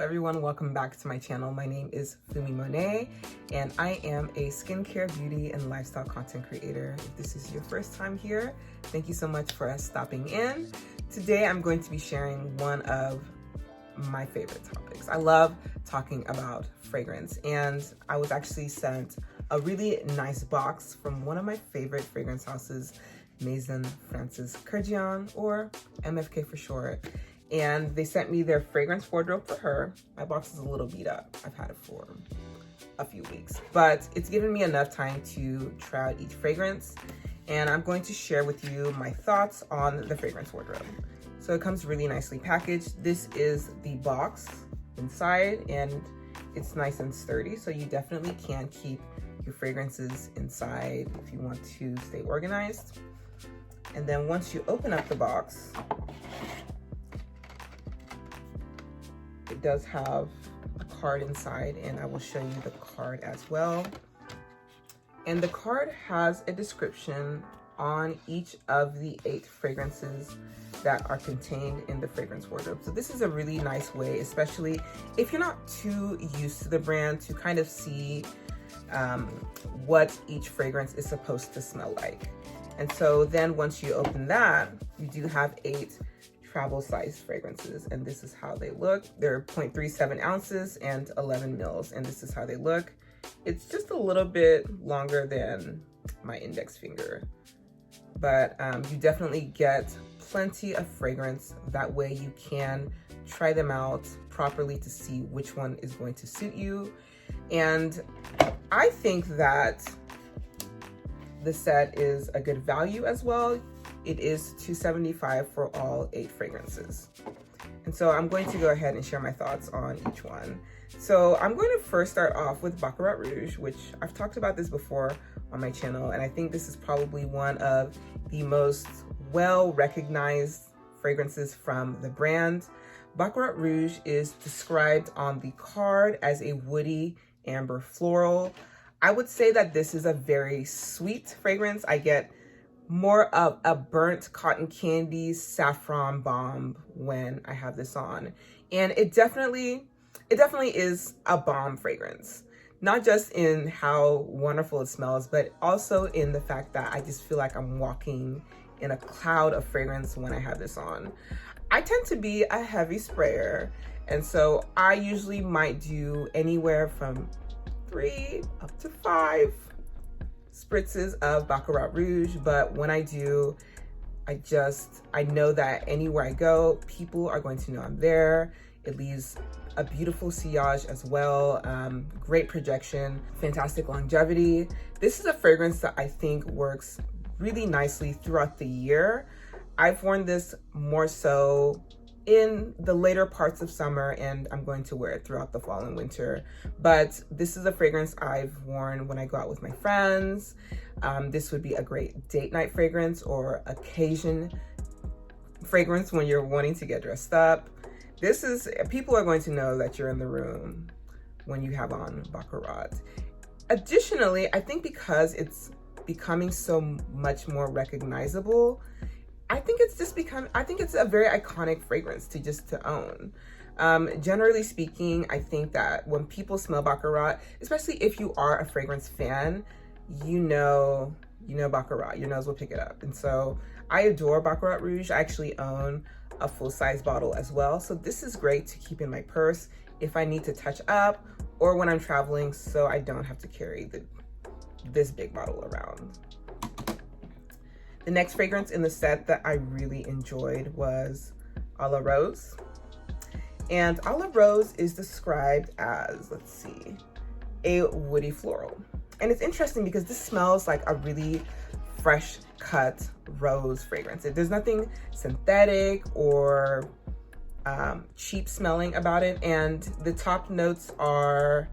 everyone, welcome back to my channel. My name is Fumi Monet and I am a skincare, beauty, and lifestyle content creator. If this is your first time here, thank you so much for stopping in. Today I'm going to be sharing one of my favorite topics. I love talking about fragrance, and I was actually sent a really nice box from one of my favorite fragrance houses, Maison France's Kurkdjian, or MFK for short. And they sent me their fragrance wardrobe for her. My box is a little beat up. I've had it for a few weeks, but it's given me enough time to try out each fragrance. And I'm going to share with you my thoughts on the fragrance wardrobe. So it comes really nicely packaged. This is the box inside, and it's nice and sturdy. So you definitely can keep your fragrances inside if you want to stay organized. And then once you open up the box, it does have a card inside, and I will show you the card as well. And the card has a description on each of the 8 fragrances that are contained in the fragrance wardrobe. So this is a really nice way, especially if you're not too used to the brand, to kind of see what each fragrance is supposed to smell like. And so then once you open that, you do have 8 travel size fragrances, and this is how they look. They're 0.37 ounces and 11 mils, and this is how they look. It's just a little bit longer than my index finger, but you definitely get plenty of fragrance. That way you can try them out properly to see which one is going to suit you. And I think that the set is a good value as well. It is $275 for all 8 fragrances. And so I'm going to go ahead and share my thoughts on each one. So I'm going to first start off with Bacarat Rouge, which I've talked about this before on my channel, and I think this is probably one of the most well-recognized fragrances from the brand. Baccarat Rouge is described on the card as a woody amber floral. I would say that this is a very sweet fragrance. I get more of a burnt cotton candy saffron bomb when I have this on. And it definitely is a bomb fragrance. Not just in how wonderful it smells, but also in the fact that I just feel like I'm walking in a cloud of fragrance when I have this on. I tend to be a heavy sprayer, and so I usually might do anywhere from 3 up to 5 spritzes of Baccarat Rouge, but when I do, I know that anywhere I go, people are going to know I'm there. It leaves a beautiful sillage as well, great projection, fantastic longevity. This is a fragrance that I think works really nicely throughout the year. I've worn this more so in the later parts of summer, and I'm going to wear it throughout the fall and winter. But this is a fragrance I've worn when I go out with my friends. This would be a great date night fragrance or occasion fragrance when you're wanting to get dressed up. People are going to know that you're in the room when you have on Baccarat. Additionally, I think because it's becoming so much more recognizable, I think it's a very iconic fragrance to own. Generally speaking, I think that when people smell Baccarat, especially if you are a fragrance fan, you know Baccarat, your nose will pick it up. And so I adore Baccarat Rouge. I actually own a full-size bottle as well. So this is great to keep in my purse if I need to touch up or when I'm traveling, so I don't have to carry this big bottle around. The next fragrance in the set that I really enjoyed was A La Rose. And A La Rose is described as, a woody floral. And it's interesting because this smells like a really fresh cut rose fragrance. There's nothing synthetic or cheap smelling about it. And the top notes are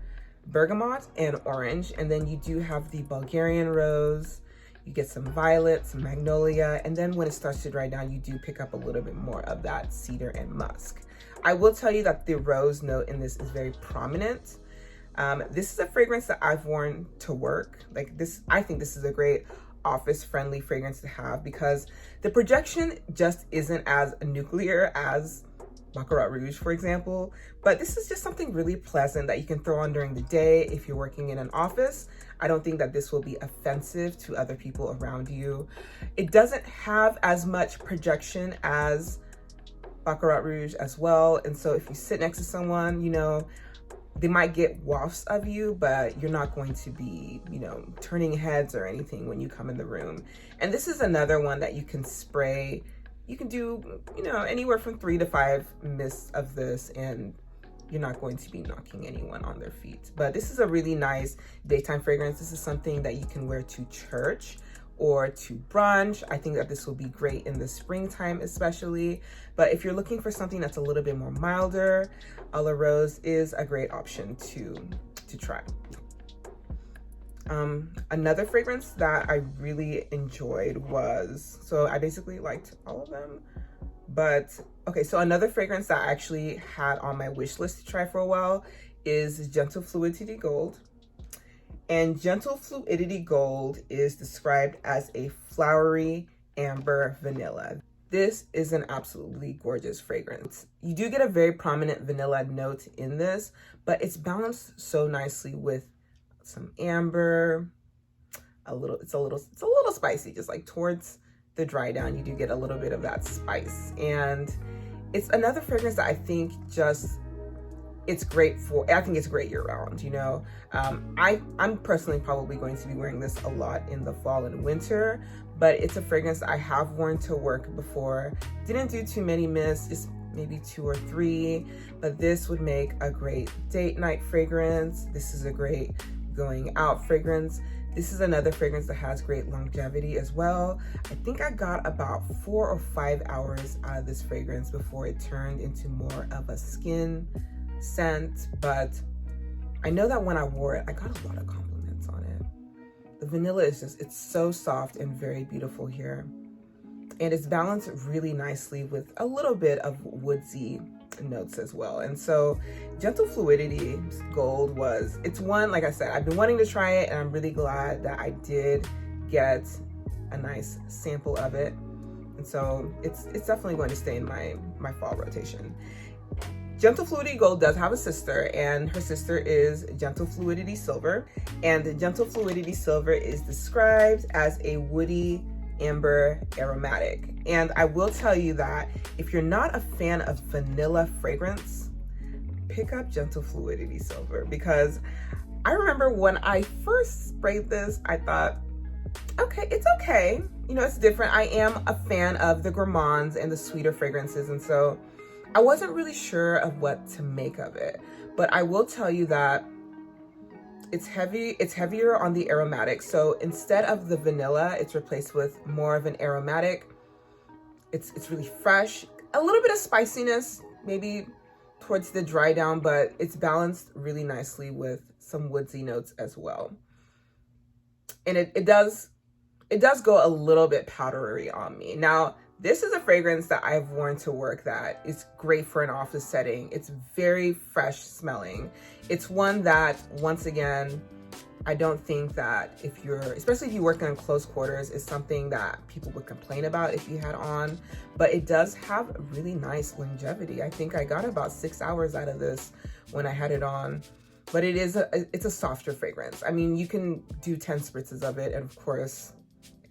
bergamot and orange. And then you do have the Bulgarian rose. You get some violet, some magnolia, and then when it starts to dry down, you do pick up a little bit more of that cedar and musk. I will tell you that the rose note in this is very prominent. This is a fragrance that I've worn to work. I think this is a great office-friendly fragrance to have because the projection just isn't as nuclear as Baccarat Rouge, for example, but this is just something really pleasant that you can throw on during the day if you're working in an office. I don't think that this will be offensive to other people around you. It doesn't have as much projection as Baccarat Rouge as well, and so if you sit next to someone, you know, they might get wafts of you, but you're not going to be, you know, turning heads or anything when you come in the room. And this is another one that you can spray. You can do, you know, anywhere from 3 to 5 mists of this, and you're not going to be knocking anyone on their feet. But this is a really nice daytime fragrance. This is something that you can wear to church or to brunch. I think that this will be great in the springtime especially. But if you're looking for something that's a little bit more milder, A La Rose is a great option to try. Another fragrance that I really enjoyed was, so I basically liked all of them, but okay, so another fragrance that I actually had on my wish list to try for a while is Gentle Fluidity Gold. And Gentle Fluidity Gold is described as a flowery amber vanilla. This is an absolutely gorgeous fragrance. You do get a very prominent vanilla note in this, but it's balanced so nicely with some amber, it's a little spicy, just like towards the dry down, you do get a little bit of that spice. And it's another fragrance that I think it's great for, I think it's great year round, you know. I'm personally probably going to be wearing this a lot in the fall and winter, but it's a fragrance I have worn to work before. Didn't do too many mists, just maybe 2 or 3, but this would make a great date night fragrance. This is a great going out fragrance. This is another fragrance that has great longevity as well. I think I got about 4 or 5 hours out of this fragrance before it turned into more of a skin scent, but I know that when I wore it, I got a lot of compliments on it. The vanilla is just, it's so soft and very beautiful here. And it's balanced really nicely with a little bit of woodsy notes as well. And so Gentle Fluidity Gold it's one, like I said, I've been wanting to try it, and I'm really glad that I did get a nice sample of it. And so it's definitely going to stay in my fall rotation. Gentle Fluidity Gold does have a sister, and her sister is Gentle Fluidity Silver. And Gentle Fluidity Silver is described as a woody amber aromatic. And I will tell you that if you're not a fan of vanilla fragrance, pick up Gentle Fluidity Silver, because I remember when I first sprayed this, I thought, okay, it's okay. You know, it's different. I am a fan of the gourmands and the sweeter fragrances, and so I wasn't really sure of what to make of it. But I will tell you that it's heavier on the aromatic. So instead of the vanilla, it's replaced with more of an aromatic. It's really fresh, a little bit of spiciness, maybe towards the dry down, but it's balanced really nicely with some woodsy notes as well. And it does go a little bit powdery on me. Now, this is a fragrance that I've worn to work that is great for an office setting. It's very fresh smelling. It's one that, once again, I don't think that especially if you work in close quarters, is something that people would complain about if you had on, but it does have really nice longevity. I think I got about 6 hours out of this when I had it on, but it's a softer fragrance. I mean, you can do 10 spritzes of it, and of course,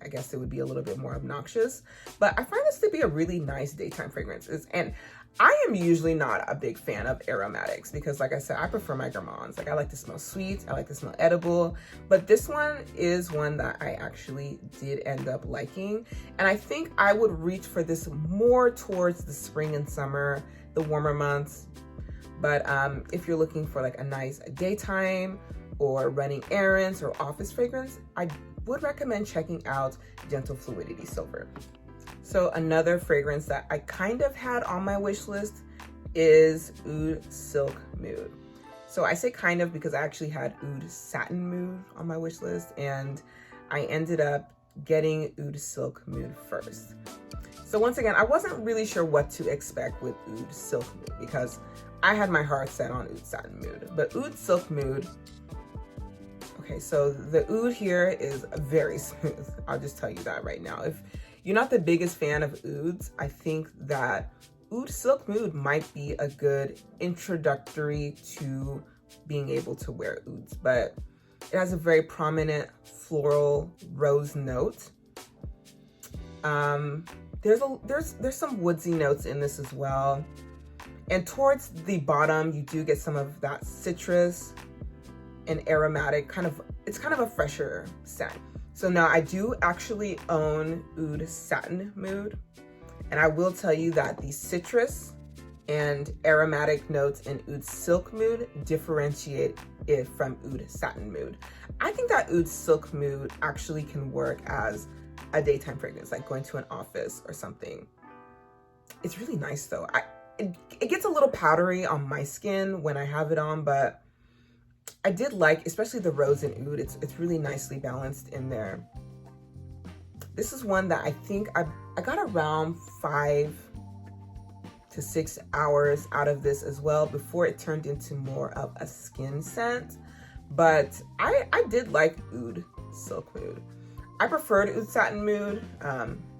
I guess it would be a little bit more obnoxious, but I find this to be a really nice daytime fragrance. And I am usually not a big fan of aromatics because, like I said, I prefer my gourmands. Like, I like to smell sweet, I like to smell edible, but this one is one that I actually did end up liking. And I think I would reach for this more towards the spring and summer, the warmer months. But if you're looking for like a nice daytime or running errands or office fragrance, I would recommend checking out Gentle Fluidity Silver. So another fragrance that I kind of had on my wish list is Oud Silk Mood. So I say kind of because I actually had Oud Satin Mood on my wish list, and I ended up getting Oud Silk Mood first. So once again, I wasn't really sure what to expect with Oud Silk Mood because I had my heart set on Oud Satin Mood, but Oud Silk Mood, okay, so the oud here is very smooth. I'll just tell you that right now. If you're not the biggest fan of ouds, I think that Oud Silk Mood might be a good introductory to being able to wear ouds, but it has a very prominent floral rose note. There's some woodsy notes in this as well. And towards the bottom, you do get some of that citrus and aromatic it's kind of a fresher scent. So now I do actually own Oud Satin Mood. And I will tell you that the citrus and aromatic notes in Oud Silk Mood differentiate it from Oud Satin Mood. I think that Oud Silk Mood actually can work as a daytime fragrance, like going to an office or something. It's really nice though. It gets a little powdery on my skin when I have it on, but I did like, especially the rose and oud, it's really nicely balanced in there. This is one that I think I got around 5 to 6 hours out of this as well before it turned into more of a skin scent. But I did like Oud Silk Mood. I preferred Oud Satin Mood,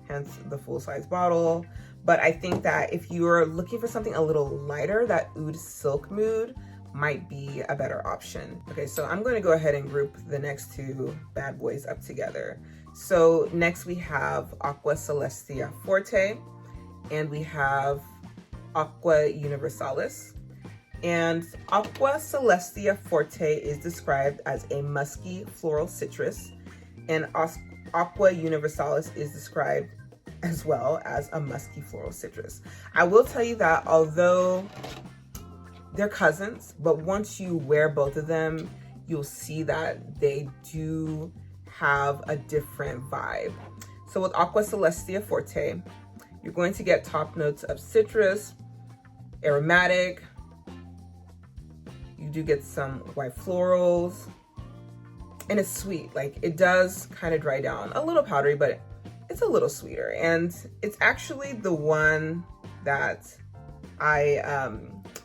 hence the full-size bottle. But I think that if you're looking for something a little lighter, that Oud Silk Mood might be a better option. Okay, so I'm going to go ahead and group the next two bad boys up together. So next we have Aqua Celestia Forte, and we have Aqua Universalis. And Aqua Celestia Forte is described as a musky floral citrus, and Aqua Universalis is described as well as a musky floral citrus. I will tell you that although they're cousins, but once you wear both of them, you'll see that they do have a different vibe. So with Aqua Celestia Forte, you're going to get top notes of citrus, aromatic. You do get some white florals, and it's sweet. Like, it does kind of dry down, a little powdery, but it's a little sweeter. And it's actually the one that I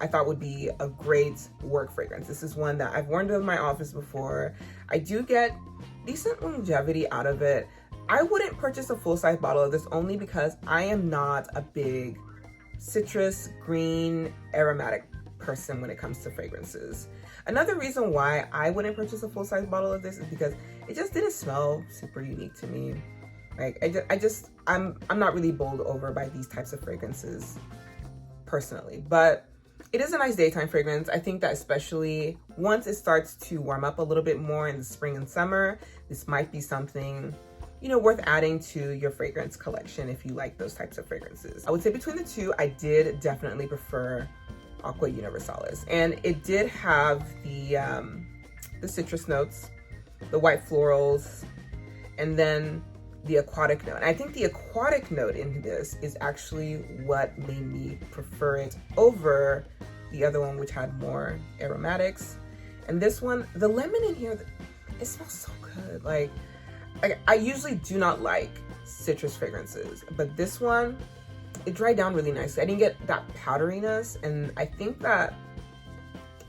thought would be a great work fragrance. This is one that I've worn in my office before. I do get decent longevity out of it. I wouldn't purchase a full-size bottle of this only because I am not a big citrus, green, aromatic person when it comes to fragrances. Another reason why I wouldn't purchase a full-size bottle of this is because it just didn't smell super unique to me. Like, I'm not really bowled over by these types of fragrances personally, but it is a nice daytime fragrance. I think that especially once it starts to warm up a little bit more in the spring and summer, this might be something, you know, worth adding to your fragrance collection if you like those types of fragrances. I would say between the two, I did definitely prefer Aqua Universalis, and it did have the citrus notes, the white florals, and then the aquatic note. And I think the aquatic note in this is actually what made me prefer it over the other one, which had more aromatics. And this one, the lemon in here, it smells so good. Like I usually do not like citrus fragrances, but this one, it dried down really nicely. I didn't get that powderiness, and I think that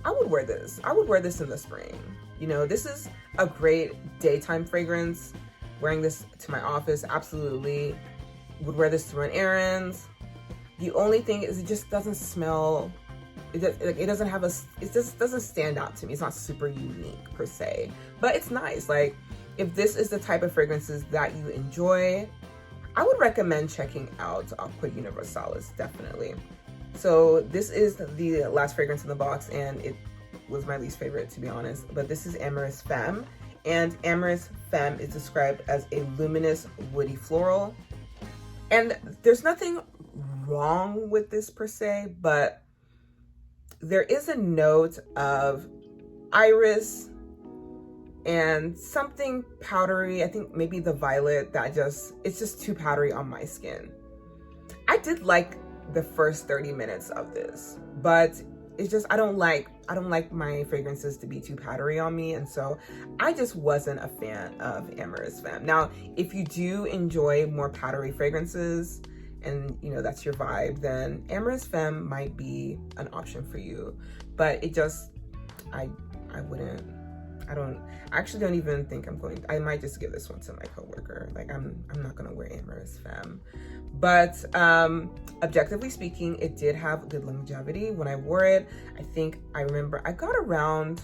I would wear this. I would wear this in the spring. You know, this is a great daytime fragrance. Wearing this to my office, absolutely. Would wear this to run errands. The only thing is it just doesn't smell, it just doesn't stand out to me. It's not super unique per se, but it's nice. Like, if this is the type of fragrances that you enjoy, I would recommend checking out Aqua Universalis, definitely. So this is the last fragrance in the box, and it was my least favorite, to be honest, but this is Amorous Fam. And Amorous Fam is described as a luminous woody floral. And there's nothing wrong with this per se, but there is a note of iris and something powdery. I think maybe the violet it's just too powdery on my skin. I did like the first 30 minutes of this, but it's just, I don't like my fragrances to be too powdery on me, and so I just wasn't a fan of Amorous Fam. Now, if you do enjoy more powdery fragrances and, you know, that's your vibe, then Amorous Fam might be an option for you. But it just, I I actually don't even think I might just give this one to my coworker. Like I'm not gonna wear Amorous Fam. But objectively speaking, it did have good longevity. When I wore it, I remember I got around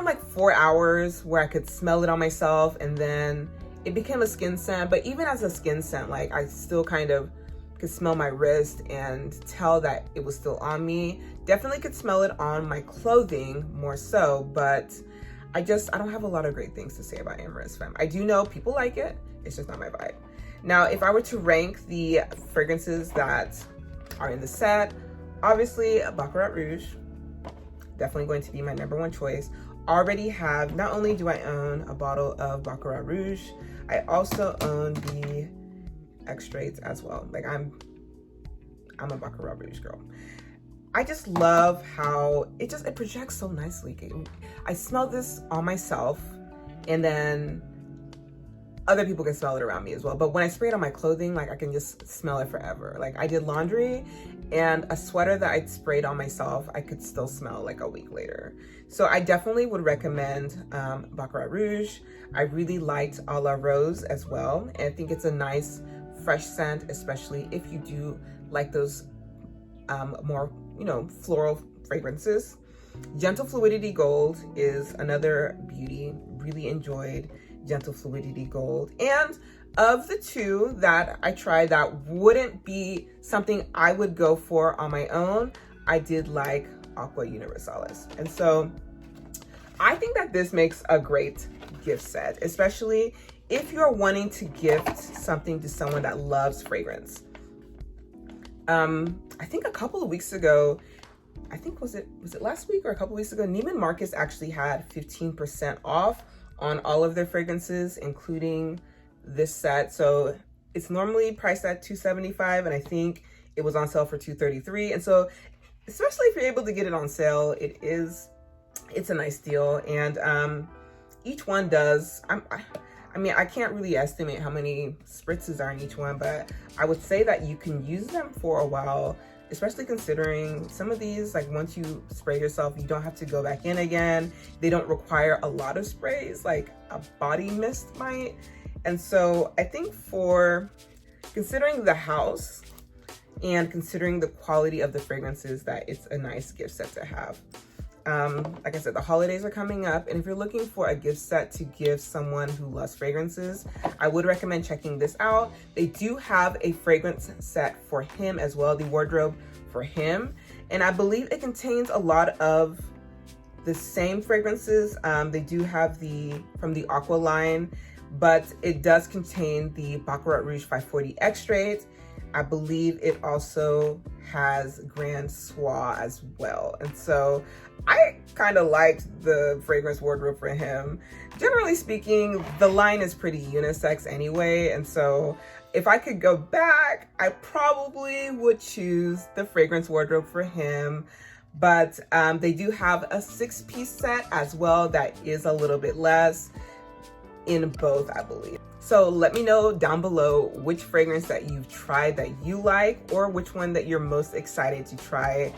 like 4 hours where I could smell it on myself, and then it became a skin scent. But even as a skin scent, like I still kind of could smell my wrist and tell that it was still on me. Definitely could smell it on my clothing more so, but I don't have a lot of great things to say about Amorous Fam. I do know people like it, it's just not my vibe. Now, if I were to rank the fragrances that are in the set, obviously Baccarat Rouge, definitely going to be my #1 choice. Already have, not only do I own a bottle of Baccarat Rouge, I also own the extracts as well. Like I'm a Baccarat Rouge girl. I just love how it projects so nicely. I smell this on myself, and then other people can smell it around me as well. But when I spray it on my clothing, like I can just smell it forever. Like I did laundry, and a sweater that I'd sprayed on myself, I could still smell like a week later. So I definitely would recommend Baccarat Rouge. I really liked A La Rose as well. And I think it's a nice fresh scent, especially if you do like those more, floral fragrances. Gentle Fluidity Gold is another beauty. Really enjoyed Gentle Fluidity Gold. And of the two that I tried that wouldn't be something I would go for on my own, I did like Aqua Universalis. And so I think that this makes a great gift set, especially if you're wanting to gift something to someone that loves fragrance. I think a couple of weeks ago, was it last week or a couple of weeks ago, Neiman Marcus actually had 15% off on all of their fragrances, including this set. So it's normally priced at $275, and I think it was on sale for $233. And so, especially if you're able to get it on sale, it's a nice deal. And each one does, I can't really estimate how many spritzes are in each one, but I would say that you can use them for a while, especially considering some of these, like once you spray yourself, you don't have to go back in again. They don't require a lot of sprays, like a body mist might. And so I think for considering the house and considering the quality of the fragrances, that it's a nice gift set to have. Like I said, the holidays are coming up, and if you're looking for a gift set to give someone who loves fragrances, I would recommend checking this out. They do have a fragrance set for him as well, the wardrobe for him, and I believe it contains a lot of the same fragrances. They do have from the Aqua line, but it does contain the Baccarat Rouge 540 extract. I believe it also has Grand Soie as well. And so I kind of liked the fragrance wardrobe for him. Generally speaking, the line is pretty unisex anyway. And so if I could go back, I probably would choose the fragrance wardrobe for him. But they do have a 6-piece set as well that is a little bit less in both, I believe. So let me know down below which fragrance that you've tried that you like, or which one that you're most excited to try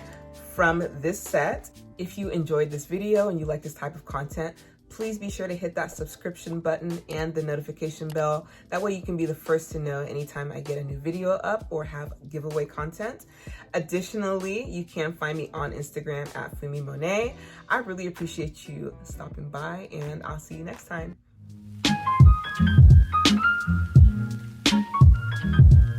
from this set. If you enjoyed this video and you like this type of content, please be sure to hit that subscription button and the notification bell. That way you can be the first to know anytime I get a new video up or have giveaway content. Additionally, you can find me on Instagram at Fumi Monet. I really appreciate you stopping by, and I'll see you next time.